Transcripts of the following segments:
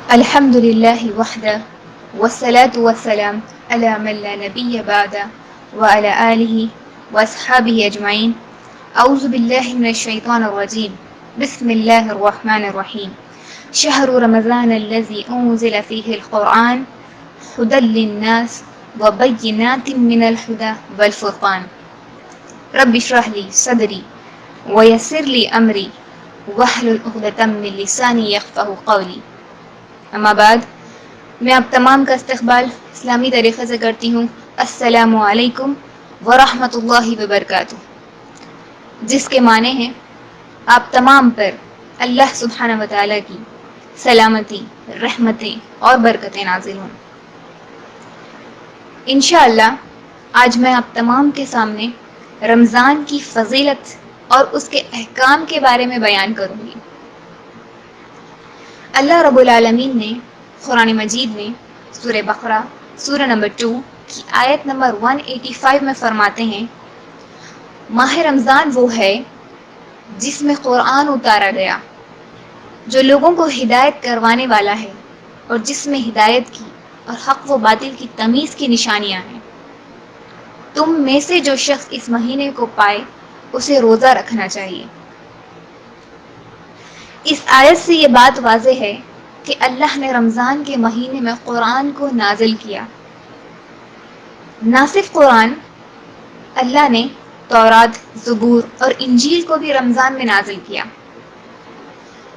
الحمد لله وحده والصلاة والسلام على من لا نبي بعده وعلى آله وأصحابه أجمعين. أعوذ بالله من الشيطان الرجيم. بسم الله الرحمن الرحيم. شهر رمضان الذي أنزل فيه القرآن هدى للناس وبينات من الهدى والفرقان. رب اشرح لي صدري ويسر لي أمري واحلل عقدة من لساني يفقهوا قولي. اما بعد، میں آپ تمام کا استقبال اسلامی طریقے سے کرتی ہوں. السلام علیکم ورحمۃ اللہ وبرکاتہ، جس کے معنی ہیں آپ تمام پر اللہ سبحانہ و تعالیٰ کی سلامتی، رحمتیں اور برکتیں نازل ہوں. انشاءاللہ آج میں آپ تمام کے سامنے رمضان کی فضیلت اور اس کے احکام کے بارے میں بیان کروں گی. اللہ رب العالمین نے قرآن مجید میں سورہ بقرہ سورہ نمبر 2 کی آیت نمبر 185 میں فرماتے ہیں، ماہ رمضان وہ ہے جس میں قرآن اتارا گیا، جو لوگوں کو ہدایت کروانے والا ہے اور جس میں ہدایت کی اور حق و باطل کی تمیز کی نشانیاں ہیں. تم میں سے جو شخص اس مہینے کو پائے اسے روزہ رکھنا چاہیے. اس آیت سے یہ بات واضح ہے کہ اللہ نے رمضان کے مہینے میں قرآن کو نازل کیا. نہ صرف قرآن، اللہ نے تورات، زبور اور انجیل کو بھی رمضان میں نازل کیا،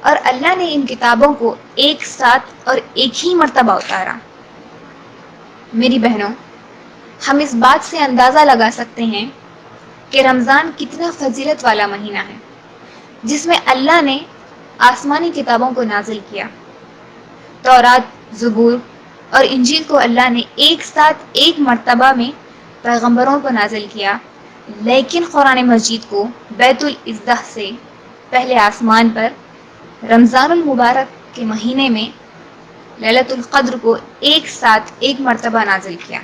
اور اللہ نے ان کتابوں کو ایک ساتھ اور ایک ہی مرتبہ اتارا. میری بہنوں، ہم اس بات سے اندازہ لگا سکتے ہیں کہ رمضان کتنا فضیلت والا مہینہ ہے، جس میں اللہ نے آسمانی کتابوں کو نازل کیا. تورات، زبور اور انجیل کو اللہ نے ایک ساتھ ایک مرتبہ میں پیغمبروں کو نازل کیا، لیکن قرآن مجید کو بیت العزہ سے پہلے آسمان پر رمضان المبارک کے مہینے میں لیلۃ القدر کو ایک ساتھ ایک مرتبہ نازل کیا.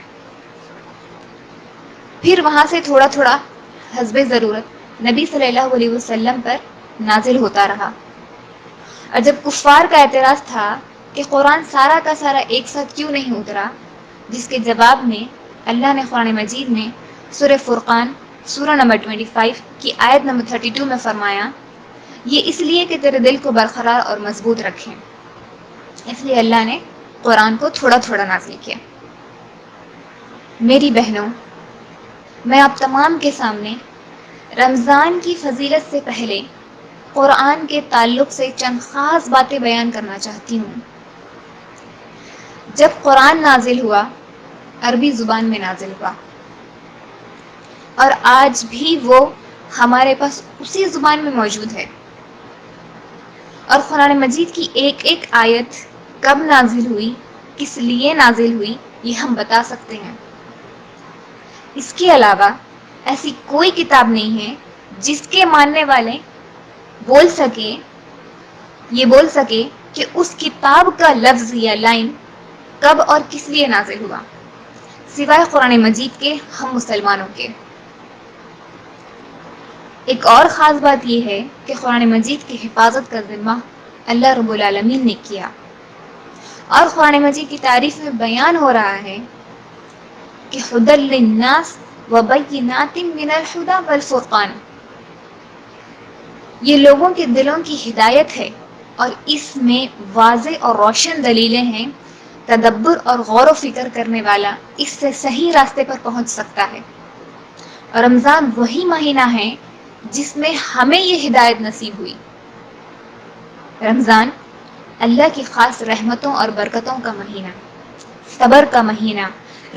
پھر وہاں سے تھوڑا تھوڑا حسب ضرورت نبی صلی اللہ علیہ وسلم پر نازل ہوتا رہا. اور جب کفار کا اعتراض تھا کہ قرآن سارا کا سارا ایک ساتھ کیوں نہیں اترا، جس کے جواب میں اللہ نے قرآن مجید میں سورہ فرقان سورہ نمبر 25 کی آیت نمبر 32 میں فرمایا، یہ اس لیے کہ تیرے دل کو برقرار اور مضبوط رکھیں. اس لیے اللہ نے قرآن کو تھوڑا تھوڑا نازل کیا. میری بہنوں، میں آپ تمام کے سامنے رمضان کی فضیلت سے پہلے قرآن کے تعلق سے چند خاص باتیں بیان کرنا چاہتی ہوں. جب قرآن نازل ہوا، عربی زبان میں نازل ہوا، اور آج بھی وہ ہمارے پاس اسی زبان میں موجود ہے. اور قرآن مجید کی ایک ایک آیت کب نازل ہوئی، کس لیے نازل ہوئی، یہ ہم بتا سکتے ہیں. اس کے علاوہ ایسی کوئی کتاب نہیں ہے جس کے ماننے والے بول سکے کہ اس کتاب کا لفظ یا لائن کب اور کس لیے نازل ہوا، سوائے قرآن مجید کے ہم مسلمانوں کے. ایک اور خاص بات یہ ہے کہ قرآن مجید کی حفاظت کا ذمہ اللہ رب العالمین نے کیا، اور قرآن مجید کی تعریف میں بیان ہو رہا ہے کہ ہدی للناس وبینات من الہدی والفرقان، یہ لوگوں کے دلوں کی ہدایت ہے اور اس میں واضح اور روشن دلیلیں ہیں. تدبر اور غور و فکر کرنے والا اس سے صحیح راستے پر پہنچ سکتا ہے. اور رمضان وہی مہینہ ہے جس میں ہمیں یہ ہدایت نصیب ہوئی. رمضان اللہ کی خاص رحمتوں اور برکتوں کا مہینہ، صبر کا مہینہ،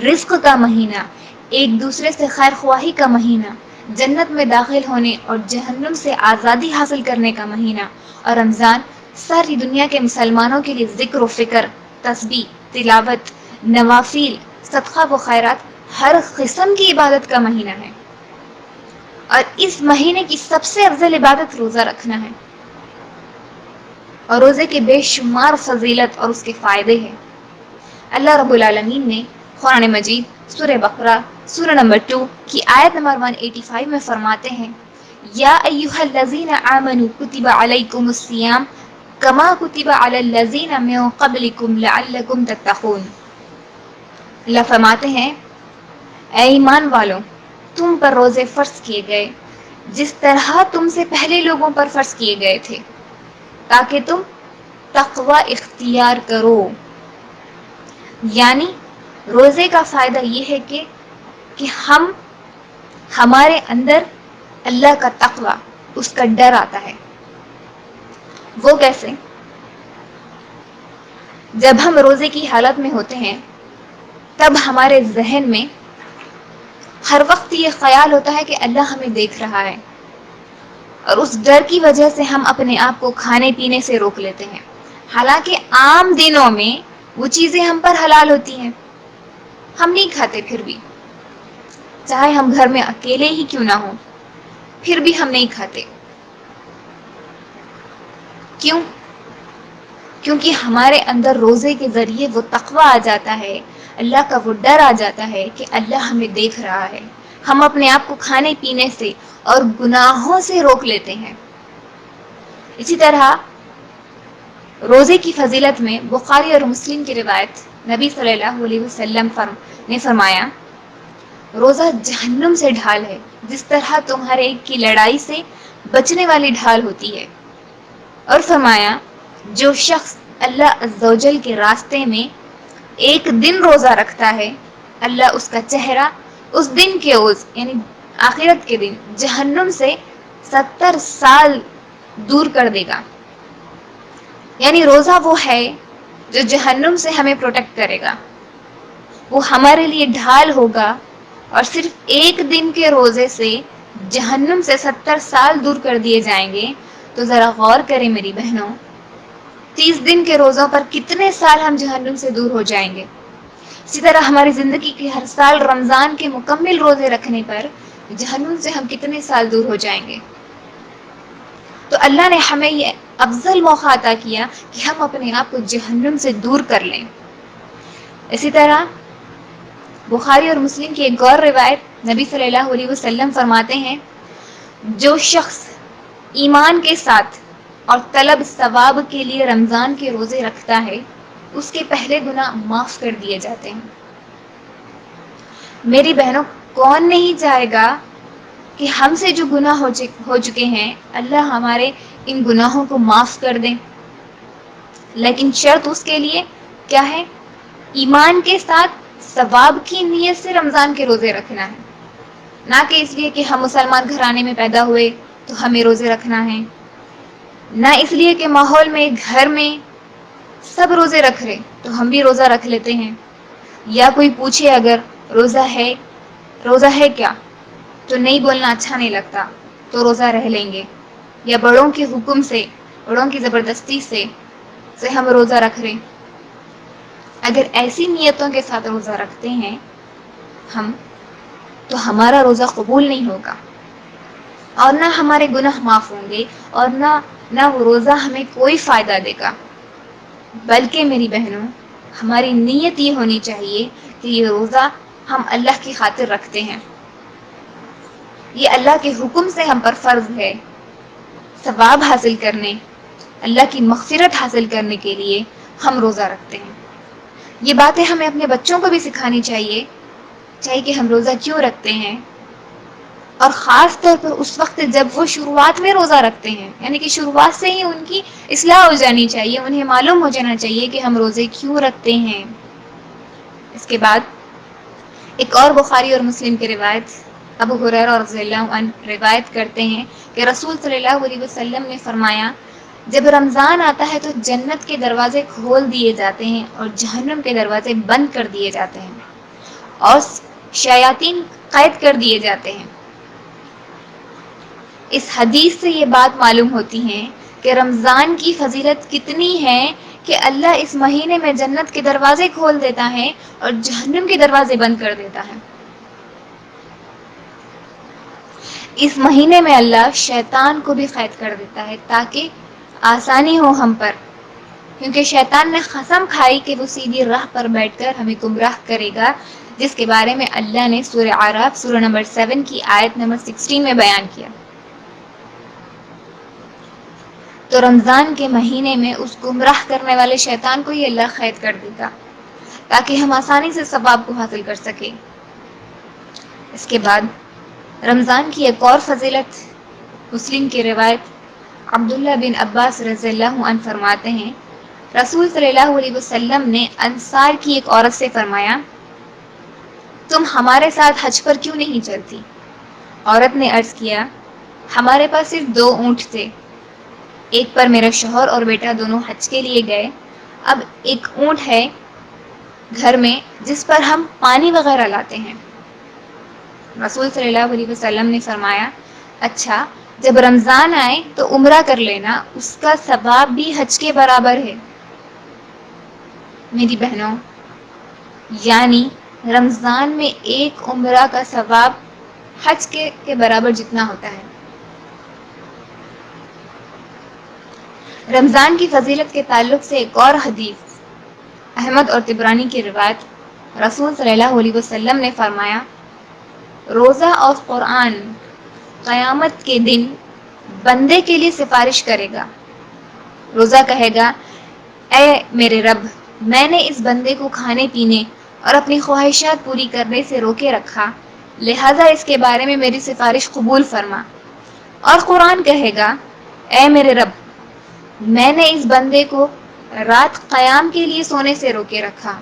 رزق کا مہینہ، ایک دوسرے سے خیر خواہی کا مہینہ، جنت میں داخل ہونے اور جہنم سے آزادی حاصل کرنے کا مہینہ. اور رمضان ساری دنیا کے مسلمانوں کے لیے ذکر و فکر، تسبیح، تلاوت، نوافل، صدقہ و خیرات، ہر قسم کی عبادت کا مہینہ ہے. اور اس مہینے کی سب سے افضل عبادت روزہ رکھنا ہے، اور روزے کے بے شمار فضیلت اور اس کے فائدے ہیں. اللہ رب العالمین نے قرآن مجید سورہ بقرہ سورہ نمبر 2 کی آیت نمبر 185 میں فرماتے ہیں، یا ایھا الذین آمنوا کتب علیکم الصیام کما کتب علی الذین من قبلکم لعلکم تتقون۔ اللہ فرماتے ہیں اے ایمان والوں، تم پر روزے فرض کیے گئے جس طرح تم سے پہلے لوگوں پر فرض کیے گئے تھے تاکہ تم تقوی اختیار کرو۔ یعنی روزے کا فائدہ یہ ہے کہ ہمارے اندر اللہ کا تقوی، اس کا ڈر آتا ہے۔ وہ کیسے؟ جب ہم روزے کی حالت میں ہوتے ہیں تب ہمارے ذہن میں ہر وقت یہ خیال ہوتا ہے کہ اللہ ہمیں دیکھ رہا ہے، اور اس ڈر کی وجہ سے ہم اپنے آپ کو کھانے پینے سے روک لیتے ہیں، حالانکہ عام دنوں میں وہ چیزیں ہم پر حلال ہوتی ہیں، ہم نہیں کھاتے، پھر بھی چاہے ہم گھر میں اکیلے ہی کیوں نہ ہوں پھر بھی ہم نہیں کھاتے۔ کیوں؟ کیونکہ ہمارے اندر روزے کے ذریعے وہ تقوی آ جاتا ہے، اللہ کا وہ ڈر آ جاتا ہے کہ اللہ ہمیں دیکھ رہا ہے، ہم اپنے آپ کو کھانے پینے سے اور گناہوں سے روک لیتے ہیں۔ اسی طرح روزے کی فضیلت میں بخاری اور مسلم کی روایت، نبی صلی اللہ علیہ وسلم نے فرمایا روزہ جہنم سے ڈھال ہے جس طرح تمہارے کی لڑائی سے بچنے والی ڈھال ہوتی ہے، اور فرمایا جو شخص اللہ عز و جل کے راستے میں ایک دن روزہ رکھتا ہے، اللہ اس کا چہرہ اس دن کے یعنی آخرت کے دن جہنم سے 70 سال دور کر دے گا۔ یعنی روزہ وہ ہے جو جہنم سے ہمیں پروٹیکٹ کرے گا، وہ ہمارے لیے ڈھال ہوگا، اور صرف ایک دن کے روزے سے جہنم سے 70 سال دور کر دیے جائیں گے۔ تو ذرا غور کریں میری بہنوں، 30 دن کے روزوں پر کتنے سال ہم جہنم سے دور ہو جائیں گے۔ اسی طرح ہماری زندگی کے ہر سال رمضان کے مکمل روزے رکھنے پر جہنم سے ہم کتنے سال دور ہو جائیں گے۔ تو اللہ نے ہمیں یہ افضل موقع عطا کیا کہ ہم اپنے آپ کو جہنم سے دور کر لیں۔ اسی طرح بخاری اور مسلم کی ایک اور روایت، نبی صلی اللہ علیہ وسلم فرماتے ہیں جو شخص ایمان کے ساتھ اور طلب ثواب کے لیے رمضان کے روزے رکھتا ہے اس کے پہلے گناہ معاف کر دیے جاتے ہیں۔ میری بہنوں، کون نہیں چاہے گا کہ ہم سے جو گناہ ہو چکے ہیں اللہ ہمارے ان گناہوں کو معاف کر دیں، لیکن شرط اس کے لیے کیا ہے؟ ایمان کے ساتھ ثواب کی نیت سے رمضان کے روزے رکھنا ہے، نہ کہ اس لیے کہ ہم مسلمان گھرانے میں پیدا ہوئے تو ہمیں روزے رکھنا ہے، نہ اس لیے کہ ماحول میں گھر میں سب روزے رکھ رہے تو ہم بھی روزہ رکھ لیتے ہیں، یا کوئی پوچھے اگر روزہ ہے کیا تو نہیں بولنا اچھا نہیں لگتا تو روزہ رہ لیں گے، یا بڑوں کے حکم سے، بڑوں کی زبردستی سے ہم روزہ رکھ رہے۔ اگر ایسی نیتوں کے ساتھ روزہ رکھتے ہیں ہم تو ہمارا روزہ قبول نہیں ہوگا، اور نہ ہمارے گناہ معاف ہوں گے، اور نہ وہ روزہ ہمیں کوئی فائدہ دے گا۔ بلکہ میری بہنوں، ہماری نیت یہ ہونی چاہیے کہ یہ روزہ ہم اللہ کی خاطر رکھتے ہیں، یہ اللہ کے حکم سے ہم پر فرض ہے، ثواب حاصل کرنے، اللہ کی مغفرت حاصل کرنے کے لیے ہم روزہ رکھتے ہیں۔ یہ باتیں ہمیں اپنے بچوں کو بھی سکھانی چاہیے کہ ہم روزہ کیوں رکھتے ہیں، اور خاص طور پر اس وقت جب وہ شروعات میں روزہ رکھتے ہیں، یعنی کہ شروعات سے ہی ان کی اصلاح ہو جانی چاہیے، انہیں معلوم ہو جانا چاہیے کہ ہم روزے کیوں رکھتے ہیں۔ اس کے بعد ایک اور بخاری اور مسلم کی روایت، ابو ہریرہ رضی اللہ عنہ روایت کرتے ہیں کہ رسول صلی اللہ علیہ وسلم نے فرمایا جب رمضان آتا ہے تو جنت کے دروازے کھول دیے جاتے ہیں اور جہنم کے دروازے بند کر دیے جاتے ہیں، اور شیاطین قید کر دیے جاتے ہیں۔ اس حدیث سے یہ بات معلوم ہوتی ہے کہ رمضان کی فضیلت کتنی ہے کہ اللہ اس مہینے میں جنت کے دروازے کھول دیتا ہے اور جہنم کے دروازے بند کر دیتا ہے۔ اس مہینے میں اللہ شیطان کو بھی قید کر دیتا ہے تاکہ آسانی ہو ہم پر، کیونکہ شیطان نے قسم کھائی کہ وہ سیدھی راہ پر بیٹھ کر ہمیں گمراہ کرے گا، جس کے بارے میں اللہ نے سورہ اعراف سورہ نمبر 7 کی آیت نمبر 16 میں بیان کیا۔ تو رمضان کے مہینے میں اس گمراہ کرنے والے شیطان کو ہی اللہ قید کر دے گا تاکہ ہم آسانی سے ثواب کو حاصل کر سکیں۔ اس کے بعد رمضان کی ایک اور فضیلت، مسلم کی روایت، عبداللہ بن عباس رضی اللہ عنہ فرماتے ہیں، رسول صلی اللہ علیہ وسلم نے انصار کی ایک عورت سے فرمایا، تم ہمارے ساتھ حج پر کیوں نہیں چلتی؟ عورت نے عرض کیا، ہمارے پاس صرف 2 اونٹ تھے، ایک پر میرا شوہر اور بیٹا دونوں حج کے لیے گئے، اب ایک اونٹ ہے گھر میں جس پر ہم پانی وغیرہ لاتے ہیں۔ رسول صلی اللہ علیہ وسلم نے فرمایا، اچھا جب رمضان آئے تو عمرہ کر لینا، اس کا ثواب بھی حج کے برابر ہے۔ میری بہنوں، یعنی رمضان میں ایک عمرہ کا ثواب حج کے برابر جتنا ہوتا ہے۔ رمضان کی فضیلت کے تعلق سے ایک اور حدیث، احمد اور طبرانی کی روایت، رسول صلی اللہ علیہ وسلم نے فرمایا، روزہ اور قرآن قیامت کے دن بندے کے لیے سفارش کرے گا۔ روزہ کہے گا، اے میرے رب، میں نے اس بندے کو کھانے پینے اور اپنی خواہشات پوری کرنے سے روکے رکھا، لہٰذا اس کے بارے میں میری سفارش قبول فرما۔ اور قرآن کہے گا، اے میرے رب، میں نے اس بندے کو رات قیام کے لیے سونے سے روکے رکھا،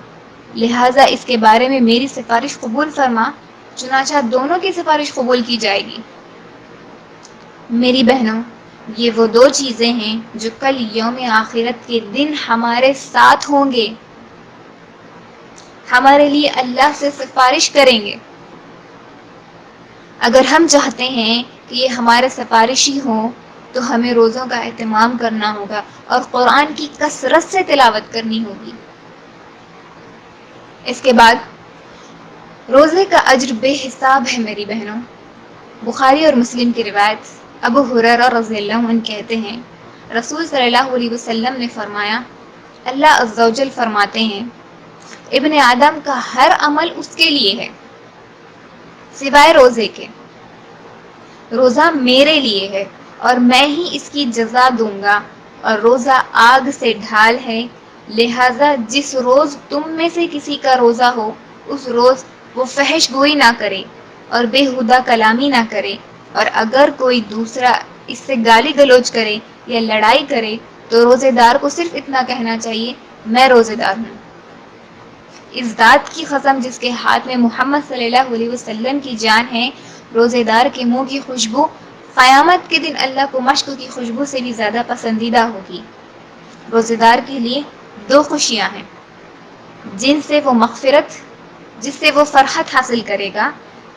لہٰذا اس کے بارے میں میری سفارش قبول فرما، چنانچہ دونوں کی سفارش قبول کی جائے گی۔ میری بہنوں، یہ وہ 2 چیزیں ہیں جو کل یوم آخرت کے دن ہمارے ساتھ ہوں گے، ہمارے لیے اللہ سے سفارش کریں گے۔ اگر ہم چاہتے ہیں کہ یہ ہمارے سفارشی ہوں تو ہمیں روزوں کا اہتمام کرنا ہوگا اور قرآن کی کثرت سے تلاوت کرنی ہوگی۔ اس کے بعد روزے کا اجر بے حساب ہے میری بہنوں۔ بخاری اور مسلم کی روایت، ابو ہریرہ رضی اللہ عنہ کہتے ہیں، رسول صلی اللہ علیہ وسلم نے فرمایا، اللہ عز و جل فرماتے ہیں، ابن آدم کا ہر عمل اس کے لیے ہے سوائے روزے کے، روزہ میرے لیے ہے اور میں ہی اس کی جزا دوں گا، اور روزہ آگ سے ڈھال ہے، لہٰذا جس روز تم میں سے کسی کا روزہ ہو اس روز وہ فحش گوئی نہ کرے اور بےہودہ کلامی نہ کرے، اور اگر کوئی دوسرا اس سے گالی گلوچ کرے یا لڑائی کرے تو روزے دار کو صرف اتنا کہنا چاہیے، میں روزے دار ہوں۔ اس ذات کی قسم جس کے ہاتھ میں محمد صلی اللہ علیہ وسلم کی جان ہے، روزے دار کے منہ کی خوشبو قیامت کے دن اللہ کو مشک کی خوشبو سے بھی زیادہ پسندیدہ ہوگی۔ روزے دار کے لیے 2 خوشیاں ہیں جن سے وہ جس سے وہ فرحت حاصل کرے گا۔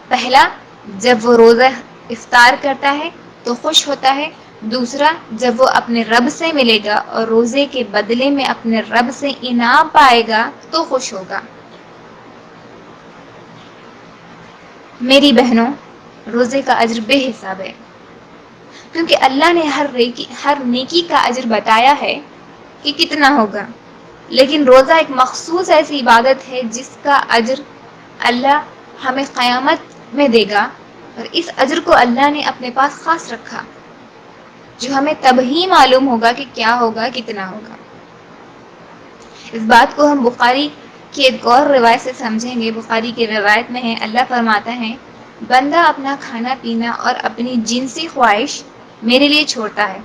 پہلا، جب وہ روزہ افطار کرتا ہے تو خوش ہوتا ہے، دوسرا جب وہ اپنے رب سے ملے گا اور روزے کے بدلے میں اپنے رب سے انعام پائے گا تو خوش ہوگا۔ میری بہنوں، روزے کا اجر بے حساب ہے، کیونکہ اللہ نے ہر نیکی کا اجر بتایا ہے کہ کتنا ہوگا، لیکن روزہ ایک مخصوص ایسی عبادت ہے جس کا اجر اللہ ہمیں قیامت میں دے گا، اور اس اجر کو اللہ نے اپنے پاس خاص رکھا، جو ہمیں تب ہی معلوم ہوگا کہ کیا ہوگا، کتنا ہوگا۔ اس بات کو ہم بخاری کی ایک اور روایت سے سمجھیں گے۔ بخاری کی روایت میں ہے، اللہ فرماتا ہے، بندہ اپنا کھانا پینا اور اپنی جنسی خواہش میرے لیے چھوڑتا ہے،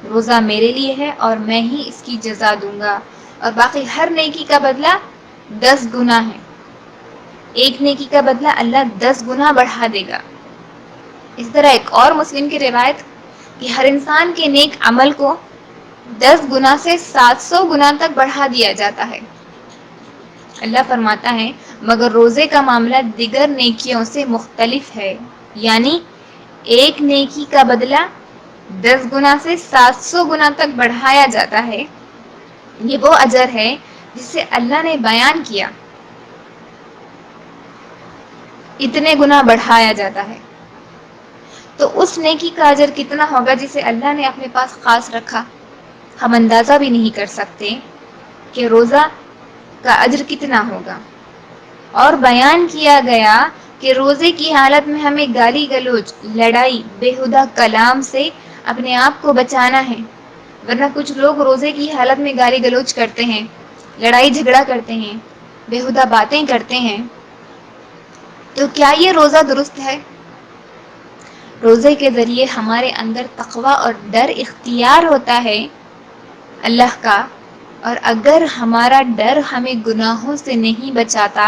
روزہ میرے لیے ہے اور میں ہی اس کی جزا دوں گا، اور باقی ہر نیکی کا بدلہ 10 گنا ہے۔ ایک نیکی کا بدلہ اللہ 10 گنا بڑھا دے گا۔ اس طرح ایک اور مسلم کی روایت کہ ہر انسان کے نیک عمل کو 10 گنا سے 700 گنا تک بڑھا دیا جاتا ہے۔ اللہ فرماتا ہے، مگر روزے کا معاملہ دیگر نیکیوں سے مختلف ہے، یعنی ایک نیکی کا بدلہ 10 گنا سے 700 گنا تک بڑھایا جاتا ہے۔ یہ وہ اجر ہے جسے اللہ نے بیان کیا، اتنے گنا بڑھایا جاتا ہے، تو اس نیکی کا اجر کتنا ہوگا جسے اللہ نے اپنے پاس خاص رکھا، ہم اندازہ بھی نہیں کر سکتے کہ روزہ کا اجر کتنا ہوگا۔ اور بیان کیا گیا کہ روزے کی حالت میں ہمیں گالی گلوچ، لڑائی، بےہودہ کلام سے اپنے آپ کو بچانا ہے۔ ورنہ کچھ لوگ روزے کی حالت میں گالی گلوچ کرتے ہیں، لڑائی جھگڑا کرتے ہیں، بےہودہ باتیں کرتے ہیں. تو کیا یہ روزہ درست ہے؟ روزے کے ذریعے ہمارے اندر تقوی اور ڈر اختیار ہوتا ہے اللہ کا، اور اگر ہمارا ڈر ہمیں گناہوں سے نہیں بچاتا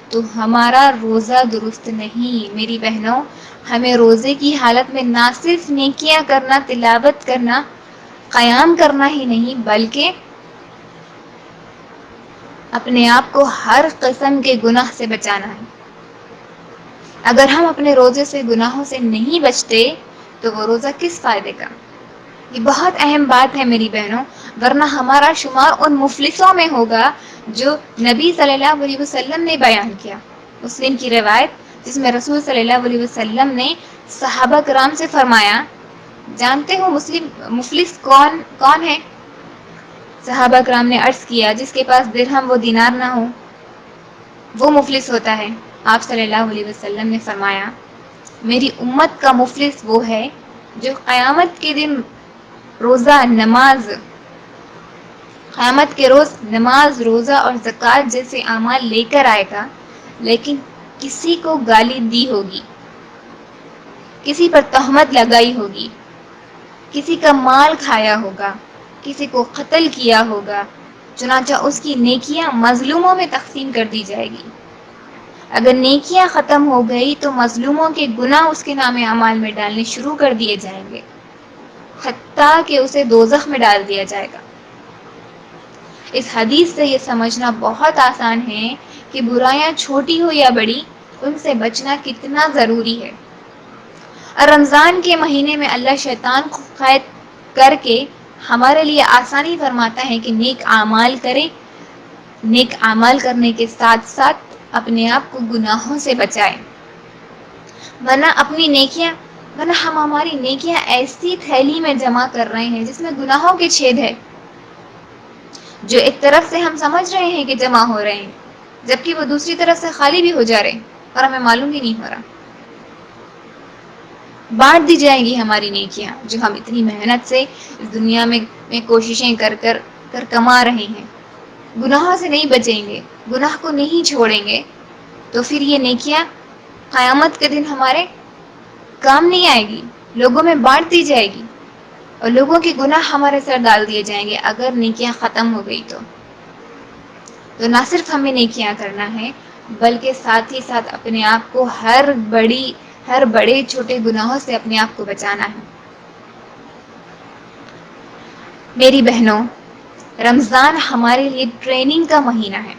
تو ہمارا روزہ درست نہیں. میری بہنوں، ہمیں روزے کی حالت میں نہ صرف نیکیاں کرنا، تلاوت کرنا، قیام کرنا ہی نہیں، بلکہ اپنے آپ کو ہر قسم کے گناہ سے بچانا ہے. اگر ہم اپنے روزے سے گناہوں سے نہیں بچتے تو وہ روزہ کس فائدے کا؟ یہ بہت اہم بات ہے میری بہنوں، ورنہ ہمارا شمار ان مفلسوں میں ہوگا جو نبی صلی اللہ علیہ وسلم نے بیان کیا. مسلم کی روایت جس میں رسول صلی اللہ علیہ وسلم نے صحابہ کرام سے فرمایا، جانتے ہو مسلم مفلس کون ہے؟ صحابہ کرام نے عرض کیا، جس کے پاس درہم و دینار نہ ہو وہ مفلس ہوتا ہے. آپ صلی اللہ علیہ وسلم نے فرمایا، میری امت کا مفلس وہ ہے جو قیامت کے دن قیامت کے روز نماز، روزہ اور زکوٰۃ جیسے اعمال لے کر آئے گا، لیکن کسی کو گالی دی ہوگی، کسی پر تہمت لگائی ہوگی، کسی کا مال کھایا ہوگا، کسی کو قتل کیا ہوگا، چنانچہ اس کی نیکیاں مظلوموں میں تقسیم کر دی جائے گی. اگر نیکیاں ختم ہو گئی تو مظلوموں کے گناہ اس کے نام اعمال میں ڈالنے شروع کر دیے جائیں گے، حتیٰ کہ اسے دوزخ میں ڈال دیا جائے گا. اس حدیث سے یہ سمجھنا بہت آسان ہے کہ برائیاں چھوٹی ہو یا بڑی، ان سے بچنا کتنا ضروری ہے. اور رمضان کے مہینے میں اللہ شیطان کو قید کر کے ہمارے لیے آسانی فرماتا ہے کہ نیک اعمال کریں، نیک اعمال کرنے کے ساتھ ساتھ اپنے آپ کو گناہوں سے بچائیں. ورنہ ہم ہماری نیکیاں ایسی تھیلی میں جمع کر رہے ہیں جس میں گناہوں کے چھید ہے، جو ایک طرف سے ہم سمجھ رہے ہیں کہ جمع ہو رہے ہیں، جبکہ وہ دوسری طرف سے خالی بھی ہو جا رہے ہیں اور ہمیں معلوم ہی نہیں ہو رہا. بانٹ دی جائیں گی ہماری نیکیاں جو ہم اتنی محنت سے اس دنیا میں کوششیں کر کما رہے ہیں. گناہوں سے نہیں بچیں گے، گناہ کو نہیں چھوڑیں گے، تو پھر یہ نیکیاں قیامت کے دن ہمارے کام نہیں آئے گی، لوگوں میں بانٹ دی جائے گی اور لوگوں کے گناہ ہمارے سر ڈال دیے جائیں گے. اگر نیکیاں ختم ہو گئی تو نہ صرف ہمیں نیکیاں کرنا ہے، بلکہ ساتھ ہی ساتھ اپنے آپ کو ہر بڑے چھوٹے گناہوں سے اپنے آپ کو بچانا ہے. میری بہنوں، رمضان ہمارے لیے ٹریننگ کا مہینہ ہے.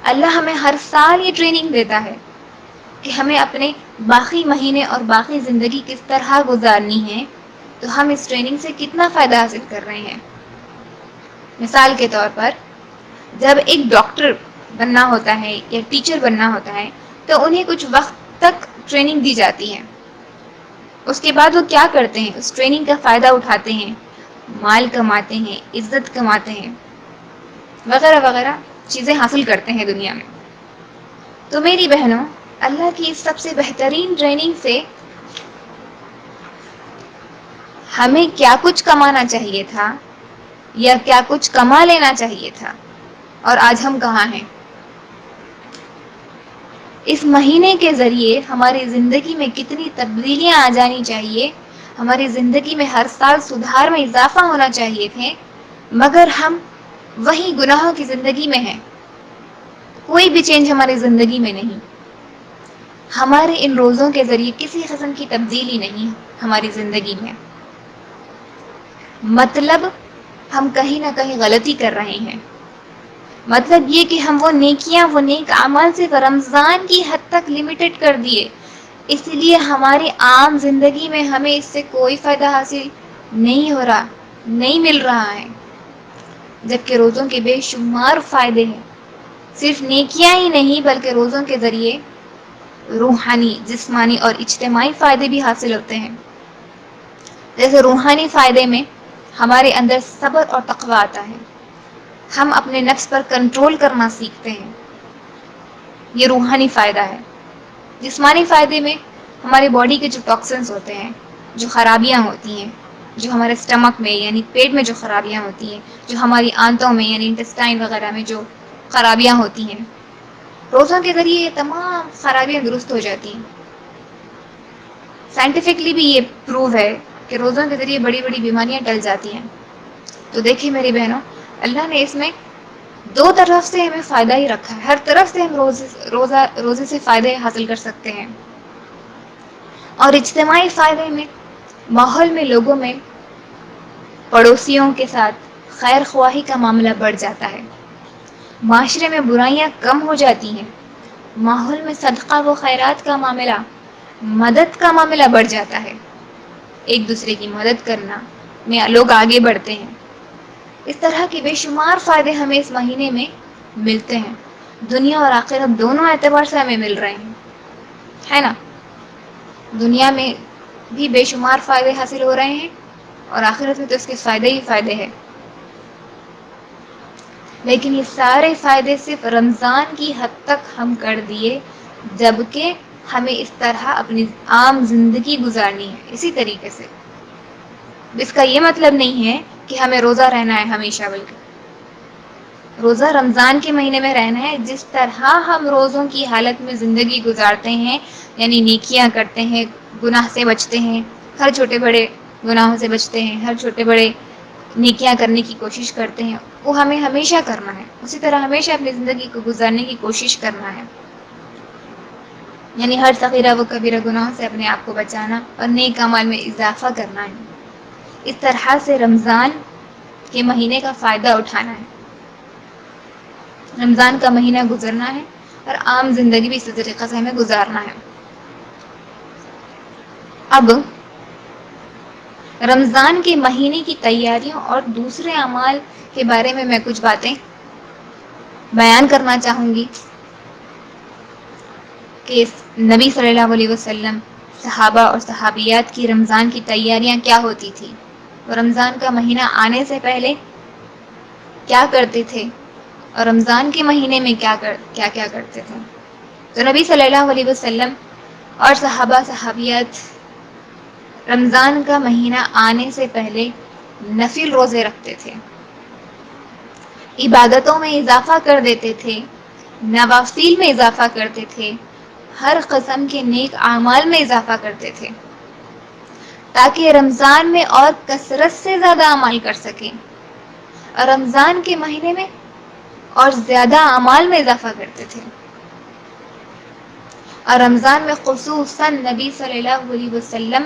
اللہ ہمیں ہر سال یہ ٹریننگ دیتا ہے کہ ہمیں اپنے باقی مہینے اور باقی زندگی کس طرح گزارنی ہے، تو ہم اس ٹریننگ سے کتنا فائدہ حاصل کر رہے ہیں. مثال کے طور پر جب ایک ڈاکٹر بننا ہوتا ہے یا ٹیچر بننا ہوتا ہے تو انہیں کچھ وقت تک ٹریننگ دی جاتی ہے. اس کے بعد وہ کیا کرتے ہیں؟ اس ٹریننگ کا فائدہ اٹھاتے ہیں، مال کماتے ہیں، عزت کماتے ہیں، وغیرہ وغیرہ چیزیں حاصل کرتے ہیں دنیا میں. تو میری بہنوں، اللہ کی اس سب سے بہترین ٹریننگ سے ہمیں کیا کچھ کمانا چاہیے تھا یا کیا کچھ کما لینا چاہیے تھا، اور آج ہم کہاں ہیں. اس مہینے کے ذریعے ہماری زندگی میں کتنی تبدیلیاں آ جانی چاہیے، ہماری زندگی میں ہر سال سدھار میں اضافہ ہونا چاہیے تھے، مگر ہم وہی گناہوں کی زندگی میں ہیں. کوئی بھی چینج ہماری زندگی میں نہیں. ہمارے ان روزوں کے ذریعے کسی قسم کی تبدیلی نہیں ہماری زندگی میں. مطلب ہم کہیں نہ کہیں غلطی کر رہے ہیں. مطلب یہ کہ ہم وہ نیکیاں، وہ نیک اعمال صرف رمضان کی حد تک لمیٹڈ کر دیے، اس لیے ہماری عام زندگی میں ہمیں اس سے کوئی فائدہ حاصل نہیں ہو رہا، نہیں مل رہا ہے. جبکہ روزوں کے بے شمار فائدے ہیں. صرف نیکیاں ہی نہیں بلکہ روزوں کے ذریعے روحانی، جسمانی اور اجتماعی فائدے بھی حاصل ہوتے ہیں. جیسے روحانی فائدے میں ہمارے اندر صبر اور تقوی آتا ہے، ہم اپنے نفس پر کنٹرول کرنا سیکھتے ہیں، یہ روحانی فائدہ ہے. جسمانی فائدے میں ہمارے باڈی کے جو ٹاکسنز ہوتے ہیں، جو خرابیاں ہوتی ہیں، جو ہمارے اسٹمک میں یعنی پیٹ میں جو خرابیاں ہوتی ہیں، جو ہماری آنتوں میں یعنی انٹسٹائن وغیرہ میں جو خرابیاں ہوتی ہیں، روزوں کے ذریعے یہ تمام خرابیاں درست ہو جاتی ہیں۔ سائنٹیفکلی بھی یہ پروو ہے کہ روزوں کے ذریعے بڑی بڑی بیماریاں ٹل جاتی ہیں۔ تو دیکھیے میری بہنوں، اللہ نے اس میں دو طرف سے ہمیں فائدہ ہی رکھا ہے، ہر طرف سے ہم روزے سے فائدے حاصل کر سکتے ہیں۔ اور اجتماعی فائدے میں ماحول میں لوگوں میں پڑوسیوں کے ساتھ خیر خواہی کا معاملہ بڑھ جاتا ہے، معاشرے میں برائیاں کم ہو جاتی ہیں، ماحول میں صدقہ و خیرات کا معاملہ، مدد کا معاملہ بڑھ جاتا ہے، ایک دوسرے کی مدد کرنا میں لوگ آگے بڑھتے ہیں۔ اس طرح کے بے شمار فائدے ہمیں اس مہینے میں ملتے ہیں، دنیا اور آخرت دونوں اعتبار سے ہمیں مل رہے ہیں، ہے نا؟ دنیا میں بھی بے شمار فائدے حاصل ہو رہے ہیں اور آخرت میں تو اس کے فائدے ہی فائدے ہیں۔ لیکن یہ سارے فائدے صرف رمضان کی حد تک ہم کر دیے، جبکہ ہمیں اس طرح اپنی عام زندگی گزارنی ہے اسی طریقے سے۔ اس کا یہ مطلب نہیں ہے کہ ہمیں روزہ رہنا ہے ہمیشہ، بلکہ روزہ رمضان کے مہینے میں رہنا ہے جس طرح ہم روزوں کی حالت میں زندگی گزارتے ہیں، یعنی نیکیاں کرتے ہیں، گناہ سے بچتے ہیں، ہر چھوٹے بڑے گناہوں سے بچتے ہیں، ہر چھوٹے بڑے نیکیاں کرنے کی کوشش کرتے ہیں، وہ ہمیں ہمیشہ کرنا ہے، اسی طرح ہمیشہ اپنی زندگی کو گزارنے کی کوشش کرنا ہے، یعنی ہر صغیرہ و کبیرہ گناہوں سے اپنے آپ کو بچانا اور نیک اعمال میں اضافہ کرنا ہے۔ اس طرح سے رمضان کے مہینے کا فائدہ اٹھانا ہے، رمضان کا مہینہ گزرنا ہے اور عام زندگی بھی اسی طریقے سے ہمیں گزارنا ہے۔ اب رمضان کے مہینے کی تیاریوں اور دوسرے اعمال کے بارے میں کچھ باتیں بیان کرنا چاہوں گی کہ نبی صلی اللہ علیہ وسلم، صحابہ اور صحابیات کی رمضان کی تیاریاں کیا ہوتی تھی، وہ رمضان کا مہینہ آنے سے پہلے کیا کرتے تھے اور رمضان کے مہینے میں کیا کرتے تھے۔ تو نبی صلی اللہ علیہ وسلم اور صحابہ صحابیات رمضان کا مہینہ آنے سے پہلے نفل روزے رکھتے تھے، عبادتوں میں اضافہ کر دیتے تھے، نوافل میں اضافہ کرتے تھے، ہر قسم کے نیک اعمال میں اضافہ کرتے تھے، تاکہ رمضان میں اور کثرت سے زیادہ اعمال کر سکیں اور رمضان کے مہینے میں اور زیادہ اعمال میں اضافہ کرتے تھے۔ اور رمضان میں خصوصاً نبی صلی اللہ علیہ وسلم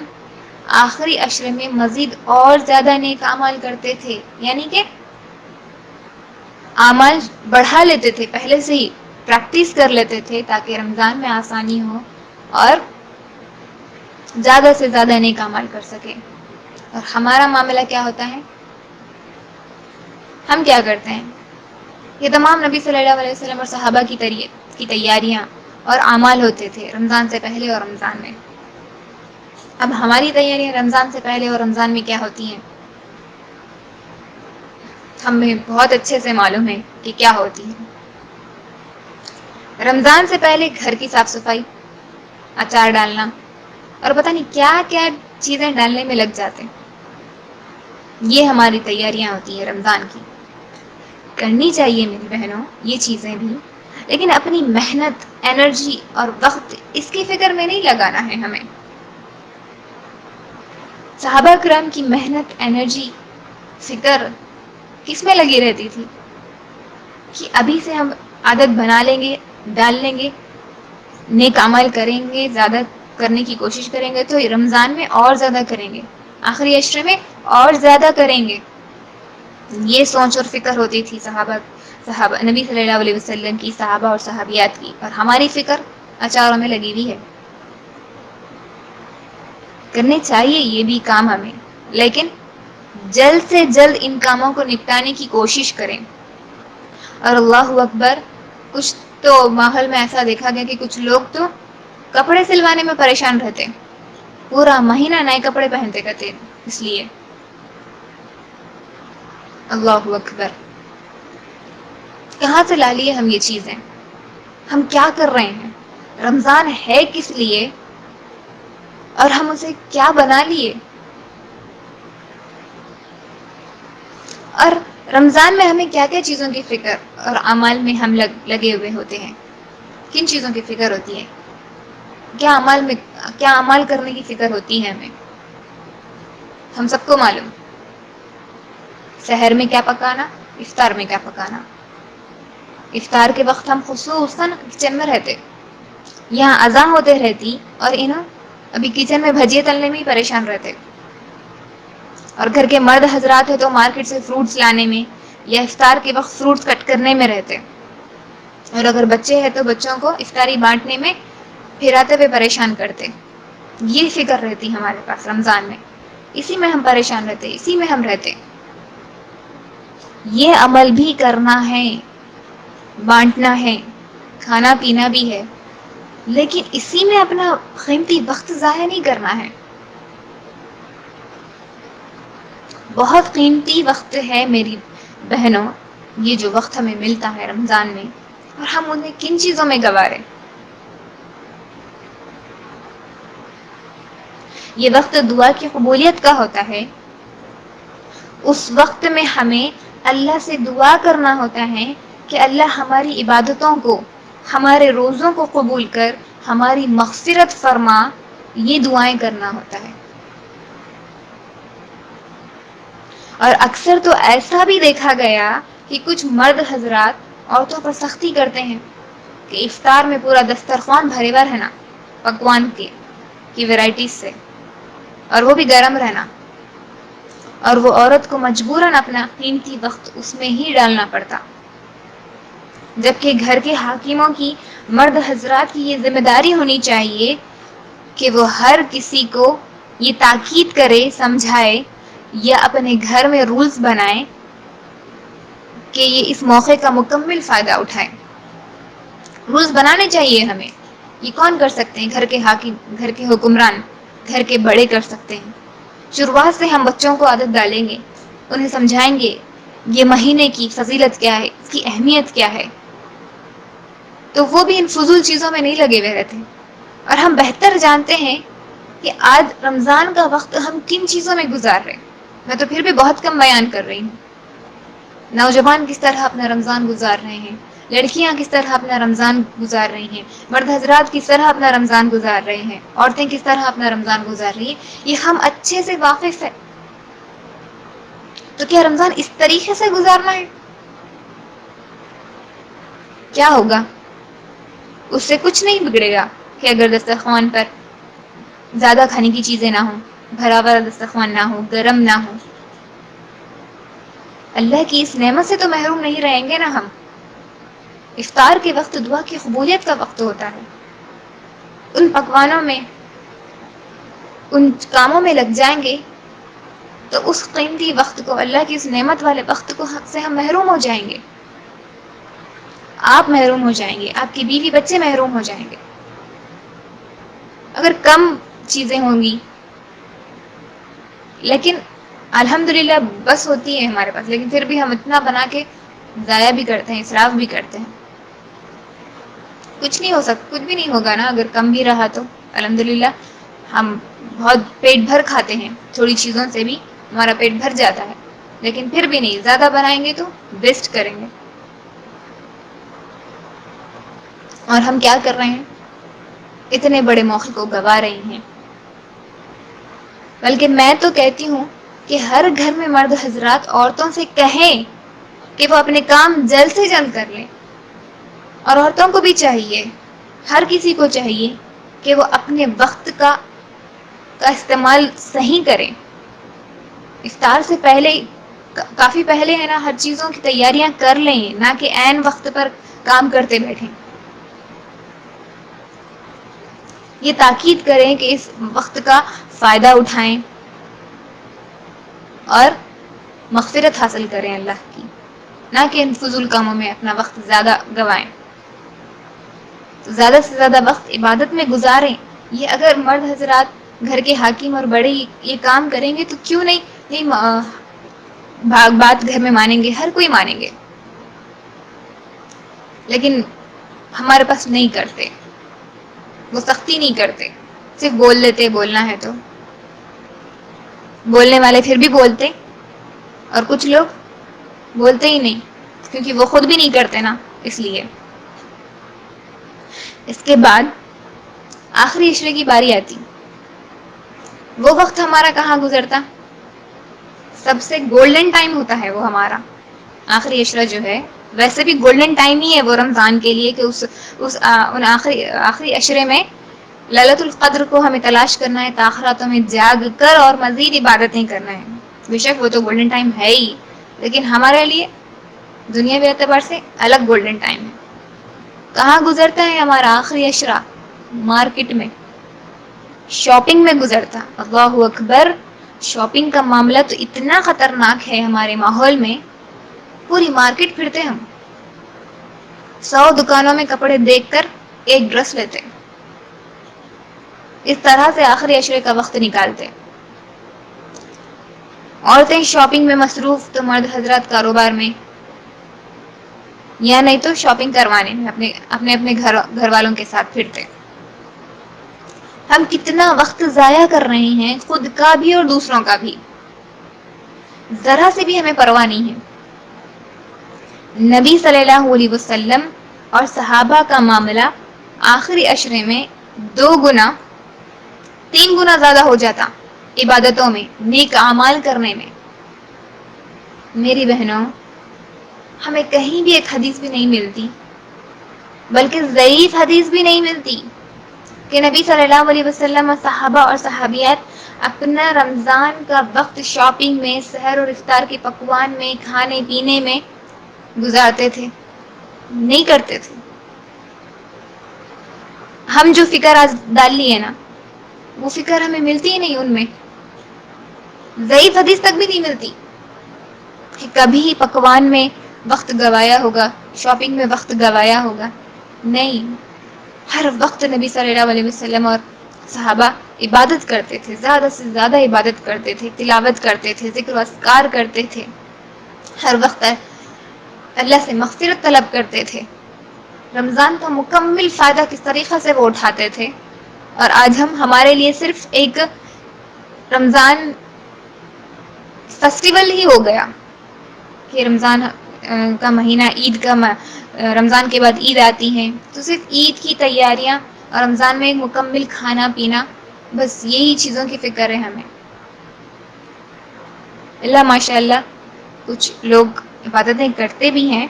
آخری عشرے میں مزید اور زیادہ نیک اعمال کرتے تھے، یعنی کہ اعمال بڑھا لیتے تھے، پہلے سے ہی پریکٹس کر لیتے تھے تاکہ رمضان میں آسانی ہو اور زیادہ سے زیادہ نیک اعمال کر سکے۔ اور ہمارا معاملہ کیا ہوتا ہے، ہم کیا کرتے ہیں، یہ تمام نبی صلی اللہ علیہ وسلم اور صحابہ کی تیاریاں اور اعمال ہوتے تھے رمضان سے پہلے اور رمضان میں۔ اب ہماری تیاریاں رمضان سے پہلے اور رمضان میں کیا ہوتی ہیں، ہمیں بہت اچھے سے معلوم ہے کہ کیا ہوتی ہے۔ رمضان سے پہلے گھر کی صاف صفائی، اچار ڈالنا اور پتہ نہیں کیا کیا چیزیں ڈالنے میں لگ جاتے ہیں، یہ ہماری تیاریاں ہوتی ہیں رمضان کی۔ کرنی چاہیے میری بہنوں یہ چیزیں بھی، لیکن اپنی محنت، انرجی اور وقت اس کی فکر میں نہیں لگانا ہے ہمیں۔ صحابہ کرام کی محنت، انرجی، فکر کس میں لگی رہتی تھی کہ ابھی سے ہم عادت بنا لیں گے، ڈال لیں گے، نیک عمل کریں گے، زیادہ کرنے کی کوشش کریں گے تو رمضان میں اور زیادہ کریں گے، آخری عشرے میں اور زیادہ کریں گے، یہ سوچ اور فکر ہوتی تھی صحابہ نبی صلی اللہ علیہ وسلم کی، صحابہ اور صحابیات کی۔ اور ہماری فکر اچاروں میں لگی ہوئی ہے۔ کرنے چاہیے یہ بھی کام ہمیں، لیکن جلد سے جلد ان کاموں کو نپٹانے کی کوشش کریں۔ اور اللہ اکبر، کچھ تو ماحول میں ایسا دیکھا گیا کہ کچھ لوگ تو کپڑے سلوانے میں پریشان رہتے، پورا مہینہ نئے کپڑے پہنتے کرتے، اس لیے اللہ اکبر، کہاں سے لا لیے ہم یہ چیزیں، ہم کیا کر رہے ہیں، رمضان ہے کس لیے اور ہم اسے کیا بنا لیے۔ اور رمضان میں ہمیں کیا کیا چیزوں کی فکر اور اعمال میں ہم لگے ہوئے ہوتے ہیں؟ کن چیزوں کی فکر ہوتی ہے؟ کیا اعمال کرنے کی فکر ہوتی ہے ہمیں؟ ہم سب کو معلوم، سحر میں کیا پکانا، افطار میں کیا پکانا۔ افطار کے وقت ہم خصوصاً کچن میں رہتے، یہاں اذان ہوتے رہتی اور انہوں ابھی کچن میں بھجیے تلنے میں ہی پریشان رہتے، اور گھر کے مرد حضرات ہیں تو مارکیٹ سے فروٹس لانے میں یا افطار کے وقت فروٹس کٹ کرنے میں رہتے، اور اگر بچے ہیں تو بچوں کو افطاری بانٹنے میں پھراتے ہوئے پریشان کرتے۔ یہ فکر رہتی ہمارے پاس رمضان میں، اسی میں ہم پریشان رہتے، اسی میں ہم رہتے۔ یہ عمل بھی کرنا ہے، بانٹنا ہے، کھانا پینا بھی ہے، لیکن اسی میں اپنا قیمتی وقت ضائع نہیں کرنا ہے۔ بہت قیمتی وقت ہے میری بہنوں، یہ جو وقت ہمیں ملتا ہے رمضان میں، اور ہم انہیں کن چیزوں میں گنوارے۔ یہ وقت دعا کی قبولیت کا ہوتا ہے۔ اس وقت میں ہمیں اللہ سے دعا کرنا ہوتا ہے کہ اللہ ہماری عبادتوں کو، ہمارے روزوں کو قبول کر ہماری مغفرت فرما، یہ دعائیں کرنا ہوتا ہے۔ اور اکثر تو ایسا بھی دیکھا گیا کہ کچھ مرد حضرات عورتوں پر سختی کرتے ہیں کہ افطار میں پورا دسترخوان بھرے ہوا رہنا پکوان کی ورائٹیز سے، اور وہ بھی گرم رہنا، اور وہ عورت کو مجبوراً اپنا قیمتی وقت اس میں ہی ڈالنا پڑتا، جبکہ گھر کے حاکموں کی، مرد حضرات کی یہ ذمہ داری ہونی چاہیے کہ وہ ہر کسی کو یہ تاکید کرے، سمجھائے، یا اپنے گھر میں رولز بنائیں کہ یہ اس موقع کا مکمل فائدہ اٹھائیں۔ رولز بنانے چاہیے ہمیں۔ یہ کون کر سکتے ہیں؟ گھر کے حاکم، گھر کے حکمران، گھر کے بڑے کر سکتے ہیں۔ شروعات سے ہم بچوں کو عادت ڈالیں گے، انہیں سمجھائیں گے یہ مہینے کی فضیلت کیا ہے، اس کی اہمیت کیا ہے، تو وہ بھی ان فضول چیزوں میں نہیں لگے ہوئے رہتے۔ اور ہم بہتر جانتے ہیں کہ آج رمضان کا وقت ہم کن چیزوں میں گزار رہے ہیں۔ میں تو پھر بھی بہت کم بیان کر رہی ہوں۔ نوجوان کس طرح اپنا رمضان گزار رہے ہیں، لڑکیاں کس طرح اپنا رمضان گزار رہی ہیں، مرد حضرات کس طرح اپنا رمضان گزار رہے ہیں، عورتیں کس طرح اپنا رمضان گزار رہی ہیں، یہ ہم اچھے سے واقف ہیں۔ تو کیا رمضان اس طریقے سے گزارنا ہے؟ کیا ہوگا؟ اس سے کچھ نہیں بگڑے گا کہ اگر دسترخوان پر زیادہ کھانے کی چیزیں نہ ہوں، بھرا ہوا دسترخوان نہ ہو، گرم نہ ہو۔ اللہ کی اس نعمت سے تو محروم نہیں رہیں گے نا ہم۔ افطار کے وقت دعا کی قبولیت کا وقت ہوتا ہے، ان پکوانوں میں، ان کاموں میں لگ جائیں گے تو اس قیمتی وقت کو، اللہ کی اس نعمت والے وقت کو حق سے ہم محروم ہو جائیں گے۔ آپ محروم ہو جائیں گے، آپ کی بیوی بچے محروم ہو جائیں گے۔ اگر کم چیزیں ہوں گی، لیکن الحمدللہ بس ہوتی ہے ہمارے پاس، لیکن پھر بھی ہم اتنا بنا کے ضائع بھی کرتے ہیں، اسراف بھی کرتے ہیں۔ کچھ نہیں ہو سکتا، کچھ بھی نہیں ہوگا نا اگر کم بھی رہا تو۔ الحمدللہ ہم بہت پیٹ بھر کھاتے ہیں، تھوڑی چیزوں سے بھی ہمارا پیٹ بھر جاتا ہے، لیکن پھر بھی نہیں، زیادہ بنائیں گے تو ویسٹ کریں گے۔ اور ہم کیا کر رہے ہیں؟ اتنے بڑے موقع کو گنوا رہے ہیں۔ بلکہ میں تو کہتی ہوں کہ ہر گھر میں مرد حضرات عورتوں سے کہیں کہ وہ اپنے کام جلد سے جلد کر لیں، اور عورتوں کو بھی چاہیے، ہر کسی کو چاہیے کہ وہ اپنے وقت کا استعمال صحیح کریں۔ افطار سے پہلے، کافی پہلے ہے نا، ہر چیزوں کی تیاریاں کر لیں، نہ کہ عین وقت پر کام کرتے بیٹھیں۔ یہ تاکید کریں کہ اس وقت کا فائدہ اٹھائیں اور مغفرت حاصل کریں اللہ کی، نہ کہ ان فضول کاموں میں اپنا وقت زیادہ گوائیں۔ تو زیادہ سے زیادہ وقت عبادت میں گزاریں۔ یہ اگر مرد حضرات، گھر کے حاکم اور بڑے یہ کام کریں گے تو کیوں نہیں بات گھر میں مانیں گے، ہر کوئی مانیں گے، لیکن ہمارے پاس نہیں کرتے، وہ سختی نہیں کرتے، صرف بول لیتے، بولنا ہے تو بولنے والے پھر بھی بولتے، اور کچھ لوگ بولتے ہی نہیں، کیونکہ وہ خود بھی نہیں کرتے نا، اس لیے۔ اس کے بعد آخری عشرے کی باری آتی، وہ وقت ہمارا کہاں گزرتا؟ سب سے گولڈن ٹائم ہوتا ہے وہ ہمارا آخری عشرہ جو ہے، ویسے بھی گولڈن ٹائم ہی ہے وہ رمضان کے لیے، کہ ان آخری عشرے میں للت القدر کو ہمیں تلاش کرنا ہے، تاخراتوں میں جاگ کر اور مزید عبادتیں کرنا ہے۔ بے شک وہ تو گولڈن ٹائم ہے ہی، لیکن ہمارے لیے دنیاوی اعتبار سے الگ گولڈن ٹائم ہے۔ کہاں گزرتا ہے ہمارا آخری عشرہ؟ مارکیٹ میں، شاپنگ میں گزرتا۔ اللہ اکبر! شاپنگ کا معاملہ تو اتنا خطرناک ہے ہمارے ماحول میں، پوری مارکیٹ پھرتے ہم، 100 دکانوں میں کپڑے دیکھ کر ایک ڈریس لیتے، اس طرح سے آخری عشرے کا وقت نکالتے۔ عورتیں شاپنگ میں مصروف تو مرد حضرات کاروبار میں، یا نہیں تو شاپنگ کروانے میں اپنے اپنے گھر والوں کے ساتھ پھرتے۔ ہم کتنا وقت ضائع کر رہے ہیں، خود کا بھی اور دوسروں کا بھی، ذرا سے بھی ہمیں پرواہ نہیں ہے۔ نبی صلی اللہ علیہ وسلم اور صحابہ کا معاملہ آخری عشرے میں 2 گنا 3 گنا زیادہ ہو جاتا عبادتوں میں، نیک اعمال کرنے میں۔ میری بہنوں، ہمیں کہیں بھی ایک حدیث بھی نہیں ملتی، بلکہ ضعیف حدیث بھی نہیں ملتی، کہ نبی صلی اللہ علیہ وسلم اور صحابہ اور صحابیات اپنا رمضان کا وقت شاپنگ میں، سحر اور افطار کے پکوان میں، کھانے پینے میں گزارتے تھے، نہیں کرتے تھے۔ ہم جو فکر آج ڈال لی ہے نا، وہ فکر ہمیں ملتی ہی نہیں ان میں، ضعیف حدیث تک بھی نہیں ملتی کہ کبھی پکوان میں وقت گوایا ہوگا، شاپنگ میں وقت گوایا ہوگا۔ نہیں، ہر وقت نبی صلی اللہ علیہ وسلم اور صحابہ عبادت کرتے تھے، زیادہ سے زیادہ عبادت کرتے تھے، تلاوت کرتے تھے، ذکر و اذکار کرتے تھے، ہر وقت اللہ سے مغفرت طلب کرتے تھے۔ رمضان کا مکمل فائدہ کس طریقے سے وہ اٹھاتے تھے، اور آج ہمارے لیے صرف ایک رمضان فیسٹیول ہی ہو گیا کہ رمضان کا مہینہ، عید کا رمضان کے بعد عید آتی ہے تو صرف عید کی تیاریاں اور رمضان میں مکمل کھانا پینا، بس یہی چیزوں کی فکر ہے ہمیں۔ اللہ ماشاء اللہ کچھ لوگ عبادتیں کرتے بھی ہیں،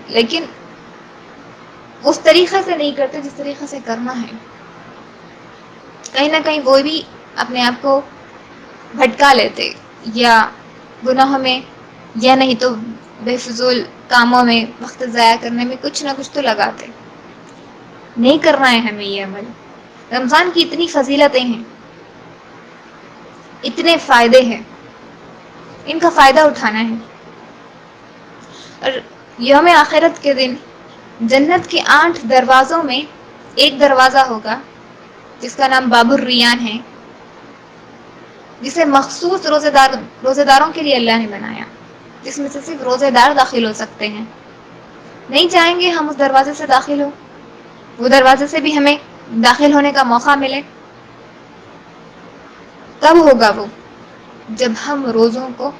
لیکن اس طریقے سے نہیں کرتے جس طریقے سے کرنا ہے۔ کہیں نہ کہیں وہ بھی اپنے آپ کو بھٹکا لیتے، یا گناہوں میں، یا نہیں تو بے فضول کاموں میں وقت ضائع کرنے میں کچھ نہ کچھ تو لگاتے۔ نہیں کرنا ہے ہمیں یہ عمل۔ رمضان کی اتنی فضیلتیں ہیں، اتنے فائدے ہیں، ان کا فائدہ اٹھانا ہے۔ اور یوم آخرت کے دن جنت کے 8 دروازوں میں ایک دروازہ ہوگا جس کا نام باب الریان ہے، جسے مخصوص روزے داروں کے لیے اللہ نے بنایا، جس میں سے صرف روزے دار داخل ہو سکتے ہیں۔ نہیں چاہیں گے ہم اس دروازے سے داخل ہو، وہ دروازے سے بھی ہمیں داخل ہونے کا موقع ملے۔ کب ہوگا وہ؟ جب ہم روزوں کو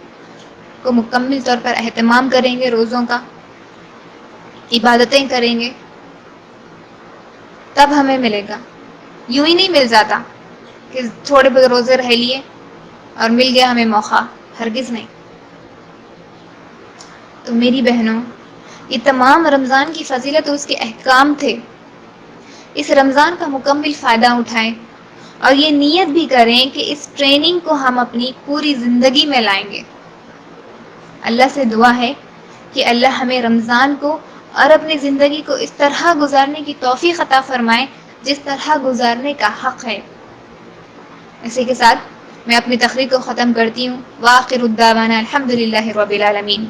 مکمل طور پر اہتمام کریں گے، روزوں کا عبادتیں کریں گے، تب ہمیں ملے گا۔ یوں ہی نہیں مل جاتا کہ تھوڑے بہت روزے رہ لیے اور مل گیا ہمیں موقع، ہرگز نہیں۔ تو میری بہنوں، یہ تمام رمضان کی فضیلت اور اس کے احکام تھے۔ اس رمضان کا مکمل فائدہ اٹھائیں، اور یہ نیت بھی کریں کہ اس ٹریننگ کو ہم اپنی پوری زندگی میں لائیں گے۔ اللہ سے دعا ہے کہ اللہ ہمیں رمضان کو اور اپنی زندگی کو اس طرح گزارنے کی توفیق عطا فرمائے جس طرح گزارنے کا حق ہے۔ اسی کے ساتھ میں اپنی تقریر کو ختم کرتی ہوں۔ وآخر الدعوانا الحمد للہ رب العالمین۔